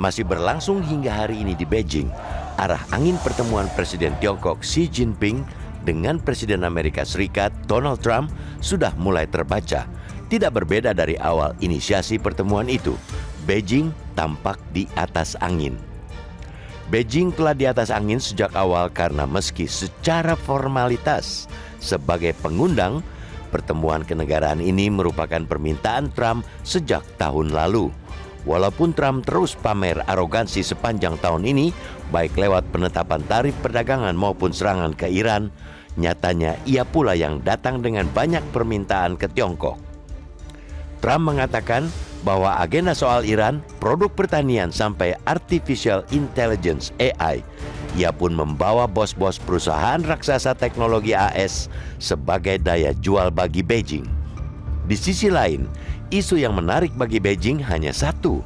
masih berlangsung hingga hari ini di Beijing. Arah angin pertemuan Presiden Tiongkok Xi Jinping dengan Presiden Amerika Serikat Donald Trump sudah mulai terbaca. Tidak berbeda dari awal inisiasi pertemuan itu, Beijing tampak di atas angin. Beijing telah di atas angin sejak awal karena meski secara formalitas sebagai pengundang, pertemuan kenegaraan ini merupakan permintaan Trump sejak tahun lalu. Walaupun Trump terus pamer arogansi sepanjang tahun ini, baik lewat penetapan tarif perdagangan maupun serangan ke Iran, nyatanya ia pula yang datang dengan banyak permintaan ke Tiongkok. Trump mengatakan bahwa agenda soal Iran, produk pertanian sampai artificial intelligence AI, ia pun membawa bos-bos perusahaan raksasa teknologi AS sebagai daya jual bagi Beijing. Di sisi lain, isu yang menarik bagi Beijing hanya satu,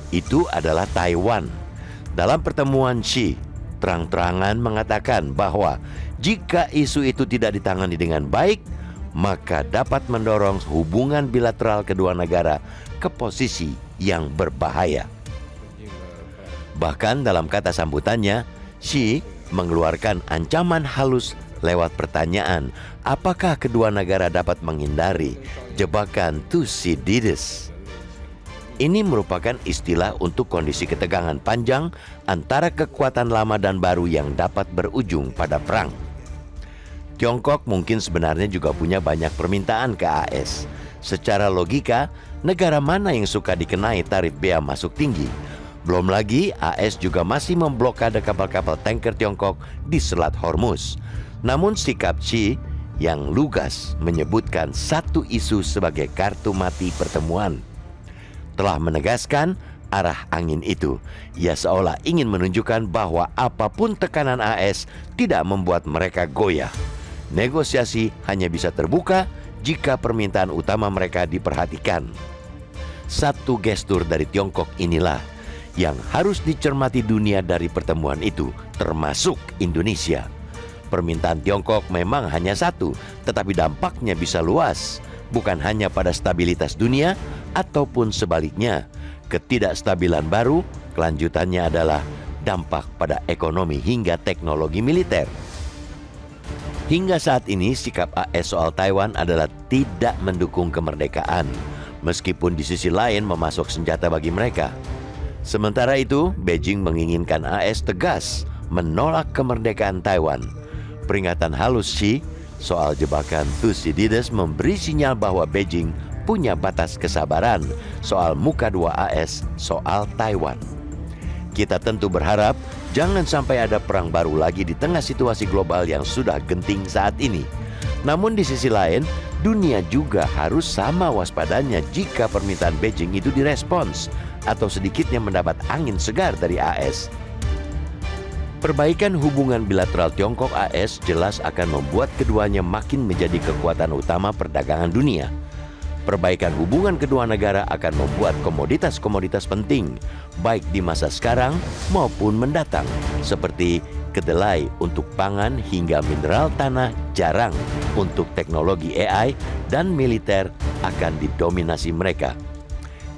itu adalah Taiwan. Dalam pertemuan Xi, terang-terangan mengatakan bahwa jika isu itu tidak ditangani dengan baik, maka dapat mendorong hubungan bilateral kedua negara ke posisi yang berbahaya. Bahkan dalam kata sambutannya, Xi mengeluarkan ancaman halus lewat pertanyaan apakah kedua negara dapat menghindari jebakan Thucydides. Ini merupakan istilah untuk kondisi ketegangan panjang antara kekuatan lama dan baru yang dapat berujung pada perang. Tiongkok mungkin sebenarnya juga punya banyak permintaan ke AS. Secara logika, negara mana yang suka dikenai tarif bea masuk tinggi? Belum lagi, AS juga masih memblokade kapal-kapal tanker Tiongkok di Selat Hormuz. Namun sikap Xi yang lugas menyebutkan satu isu sebagai kartu mati pertemuan telah menegaskan arah angin itu. Ia seolah ingin menunjukkan bahwa apapun tekanan AS tidak membuat mereka goyah. Negosiasi hanya bisa terbuka jika permintaan utama mereka diperhatikan. Satu gestur dari Tiongkok inilah yang harus dicermati dunia dari pertemuan itu, termasuk Indonesia. Permintaan Tiongkok memang hanya satu, tetapi dampaknya bisa luas, bukan hanya pada stabilitas dunia ataupun sebaliknya. Ketidakstabilan baru, kelanjutannya adalah dampak pada ekonomi hingga teknologi militer. Hingga saat ini sikap AS soal Taiwan adalah tidak mendukung kemerdekaan, meskipun di sisi lain memasok senjata bagi mereka. Sementara itu, Beijing menginginkan AS tegas menolak kemerdekaan Taiwan. Peringatan halus Xi soal jebakan Thucydides memberi sinyal bahwa Beijing punya batas kesabaran soal muka dua AS soal Taiwan. Kita tentu berharap jangan sampai ada perang baru lagi di tengah situasi global yang sudah genting saat ini. Namun di sisi lain, dunia juga harus sama waspadanya jika permintaan Beijing itu direspons atau sedikitnya mendapat angin segar dari AS. Perbaikan hubungan bilateral Tiongkok-AS jelas akan membuat keduanya makin menjadi kekuatan utama perdagangan dunia. Perbaikan hubungan kedua negara akan membuat komoditas-komoditas penting, baik di masa sekarang maupun mendatang, seperti kedelai untuk pangan hingga mineral tanah jarang untuk teknologi AI dan militer akan didominasi mereka.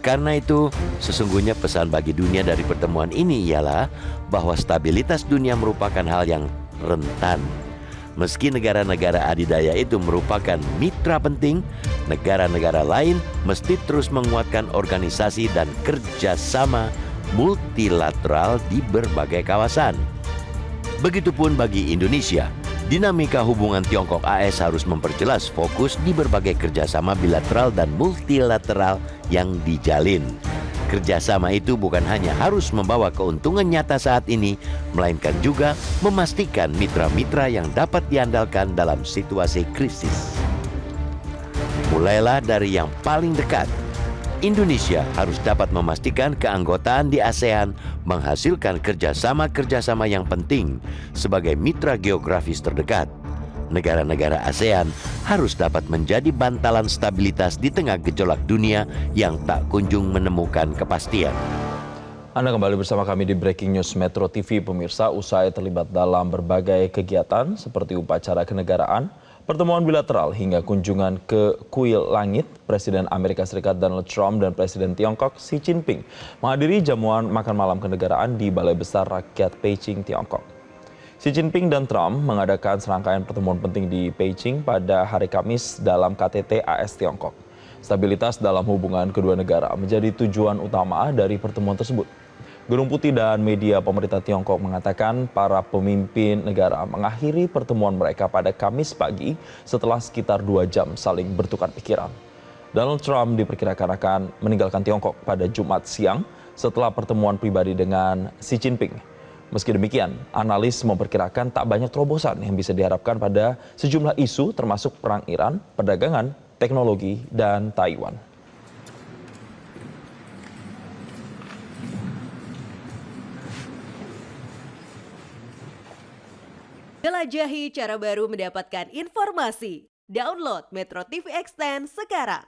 Karena itu, sesungguhnya pesan bagi dunia dari pertemuan ini ialah bahwa stabilitas dunia merupakan hal yang rentan. Meski negara-negara adidaya itu merupakan mitra penting, negara-negara lain mesti terus menguatkan organisasi dan kerjasama multilateral di berbagai kawasan. Begitupun bagi Indonesia, dinamika hubungan Tiongkok-AS harus memperjelas fokus di berbagai kerjasama bilateral dan multilateral yang dijalin. Kerjasama itu bukan hanya harus membawa keuntungan nyata saat ini, melainkan juga memastikan mitra-mitra yang dapat diandalkan dalam situasi krisis. Mulailah dari yang paling dekat. Indonesia harus dapat memastikan keanggotaan di ASEAN menghasilkan kerjasama-kerjasama yang penting sebagai mitra geografis terdekat. Negara-negara ASEAN harus dapat menjadi bantalan stabilitas di tengah gejolak dunia yang tak kunjung menemukan kepastian. Anda kembali bersama kami di Breaking News Metro TV, pemirsa. Usai terlibat dalam berbagai kegiatan seperti upacara kenegaraan, Pertemuan bilateral hingga kunjungan ke Kuil Langit, Presiden Amerika Serikat Donald Trump dan Presiden Tiongkok Xi Jinping menghadiri jamuan makan malam kenegaraan di Balai Besar Rakyat Beijing, Tiongkok. Xi Jinping dan Trump mengadakan serangkaian pertemuan penting di Beijing pada hari Kamis dalam KTT AS Tiongkok. Stabilitas dalam hubungan kedua negara menjadi tujuan utama dari pertemuan tersebut. Gedung Putih dan media pemerintah Tiongkok mengatakan para pemimpin negara mengakhiri pertemuan mereka pada Kamis pagi setelah sekitar 2 jam saling bertukar pikiran. Donald Trump diperkirakan akan meninggalkan Tiongkok pada Jumat siang setelah pertemuan pribadi dengan Xi Jinping. Meski demikian, analis memperkirakan tak banyak terobosan yang bisa diharapkan pada sejumlah isu termasuk perang Iran, perdagangan, teknologi, dan Taiwan. Jelajahi cara baru mendapatkan informasi. Download Metro TV Extend sekarang.